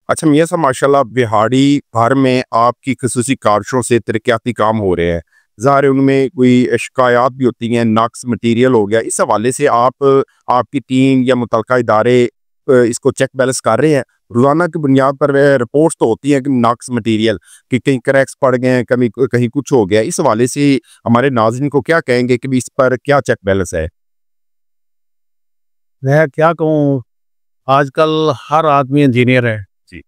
अच्छा मियाँ साहब, माशाल्लाह बिहाड़ी भर में आपकी खसूसी काविशों से तरक्याती काम हो रहे हैं। ज़ाहिर है उनमें कोई शिकायत भी होती हैं, नक़्स मटीरियल हो गया। इस हवाले से आपकी टीम या मुतलका इदारे इसको चेक बैलेंस कर रहे हैं? रोज़ाना की बुनियाद पर रिपोर्ट्स तो होती हैं कि नक़्स मटीरियल कि कहीं क्रैक्स पड़ गए हैं, कभी कहीं कुछ हो गया। इस हवाले से हमारे नाज़रीन को क्या कहेंगे कि इस पर क्या चेक बैलेंस है? मैं क्या कहूँ, आजकल हर आदमी इंजीनियर है। जी।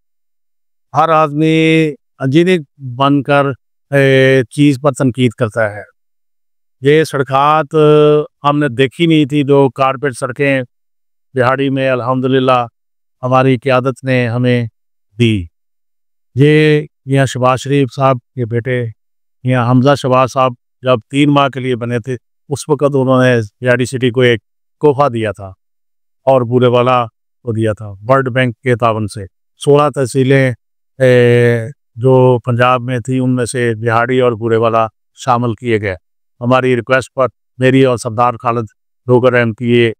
हर आदमी इंजीनियर बनकर चीज़ पर तनकीद करता है। ये सड़कात हमने देखी नहीं थी, जो कारपेट सड़कें बिहाड़ी में अल्हम्दुलिल्लाह हमारी क़यादत ने हमें दी। ये मियाँ शहबाज शरीफ साहब के बेटे मियाँ हमज़ा शहबाज साहब जब 3 माह के लिए बने थे, उस वक़्त उन्होंने बिहाड़ी सिटी को एक तोहफ़ा दिया था और बूरेवाला को दिया था वर्ल्ड बैंक के तावन से। 16 तहसीलें जो पंजाब में थी, उनमें से बिहाड़ी और बूरेवाला शामिल किए गए। हमारी रिक्वेस्ट पर, मेरी और सरदार खालिद डोगर एमपीए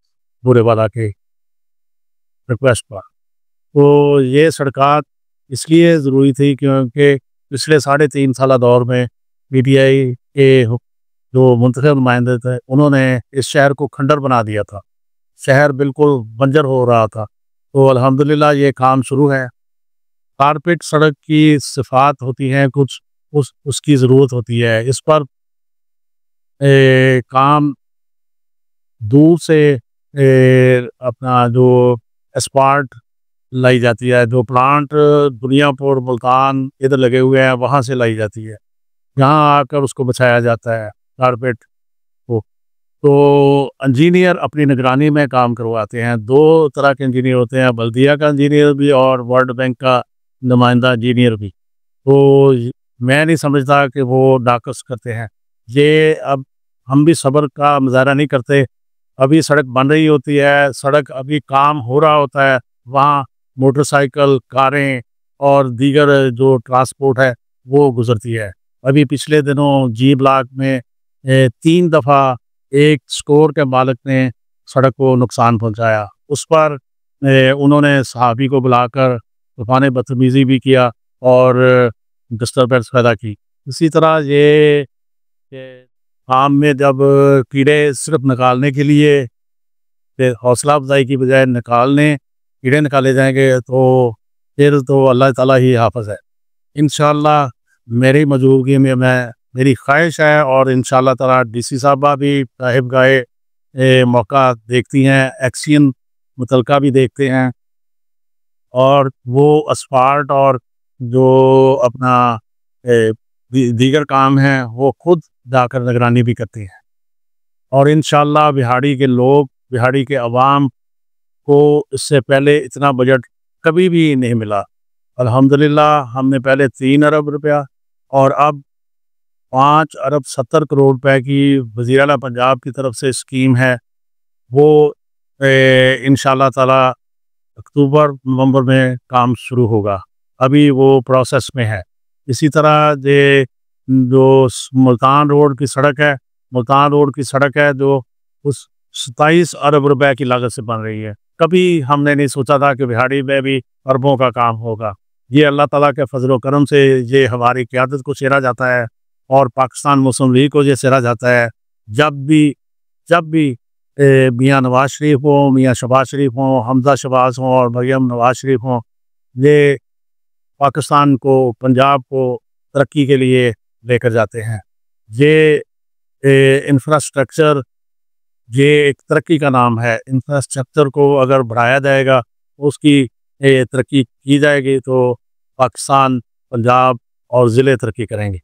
बूरेवाला के रिक्वेस्ट पर। तो ये सड़कात इसलिए ज़रूरी थी क्योंकि पिछले साढ़े 3 साला दौर में पीटीआई के जो मुंतखब नुमाइंदे थे, उन्होंने इस शहर को खंडर बना दिया था। शहर बिल्कुल बंजर हो रहा था। तो अल्हम्दुलिल्लाह ये काम शुरू है। कारपेट सड़क की सिफ़ात होती हैं कुछ, उसकी ज़रूरत होती है। इस पर काम दूर से अपना जो एस्पाल्ट लाई जाती है, जो प्लांट दुनियापुर, मुल्तान इधर लगे हुए हैं, वहाँ से लाई जाती है। यहाँ आकर उसको बिछाया जाता है कारपेट को। तो इंजीनियर अपनी निगरानी में काम करवाते हैं। 2 तरह के इंजीनियर होते हैं, बल्दिया का इंजीनियर भी और वर्ल्ड बैंक का नुमाइंदा इंजीनियर भी। तो मैं नहीं समझता कि वो नाक़स करते हैं। ये अब हम भी सब्र का मुज़ाहरा नहीं करते। अभी सड़क बन रही होती है, सड़क अभी काम हो रहा होता है, वहाँ मोटरसाइकिल, कारें और दीगर जो ट्रांसपोर्ट है, वो गुज़रती है। अभी पिछले दिनों जी ब्लॉक में 3 दफ़ा एक स्टोर के मालिक ने सड़क को नुकसान पहुँचाया। उस पर उन्होंने सहाफ़ी को बुलाकर तूफ़ान बदतमीज़ी भी किया और डिस्टर्बेंस पैदा की। इसी तरह ये आम में जब कीड़े सिर्फ़ निकालने के लिए हौसला अफ़ज़ाई की बजाय कीड़े निकाले जाएँगे, तो फिर तो अल्लाह ताला ही हाफ़िज़ है। इंशाअल्लाह मेरी मौजूदगी में मेरी ख़्वाहिश है और इंशाअल्लाह ताला डीसी साहबा भी साहिब-गाहे मौका देखती हैं, एक्शन मुतलका भी देखते हैं और वो असफ़ाल्ट और जो अपना दीगर काम है, वो खुद जाकर निगरानी भी करती हैं। और इंशाअल्लाह बिहाड़ी के लोग, बिहाड़ी के अवाम को इससे पहले इतना बजट कभी भी नहीं मिला। अल्हम्दुलिल्लाह हमने पहले 3 अरब रुपया और अब 5 अरब 70 करोड़ रुपए की वज़ीर आला पंजाब की तरफ से स्कीम है। वो इंशाअल्लाह ताला अक्टूबर नवंबर में काम शुरू होगा। अभी वो प्रोसेस में है। इसी तरह जो मुल्तान रोड की सड़क है, मुल्तान रोड की सड़क है जो उस 27 अरब रुपए की लागत से बन रही है। कभी हमने नहीं सोचा था कि बिहाड़ी में भी अरबों का काम होगा। ये अल्लाह ताला के फज़ल व करम से ये हमारी क़यादत को सेरा जाता है और पाकिस्तान मुस्लिम लीग को ये सेरा जाता है। जब भी मियाँ नवाज़ शरीफ हों, मियाँ शहबाज शरीफ हों, हमज़ा शहबाज हों और मरियम नवाज़ शरीफ हों, ये पाकिस्तान को, पंजाब को तरक्की के लिए लेकर जाते हैं। ये इंफ्रास्ट्रक्चर, ये एक तरक्की का नाम है। इंफ्रास्ट्रक्चर को अगर बढ़ाया जाएगा, उसकी तरक्की की जाएगी, तो पाकिस्तान, पंजाब और ज़िले तरक्की करेंगे।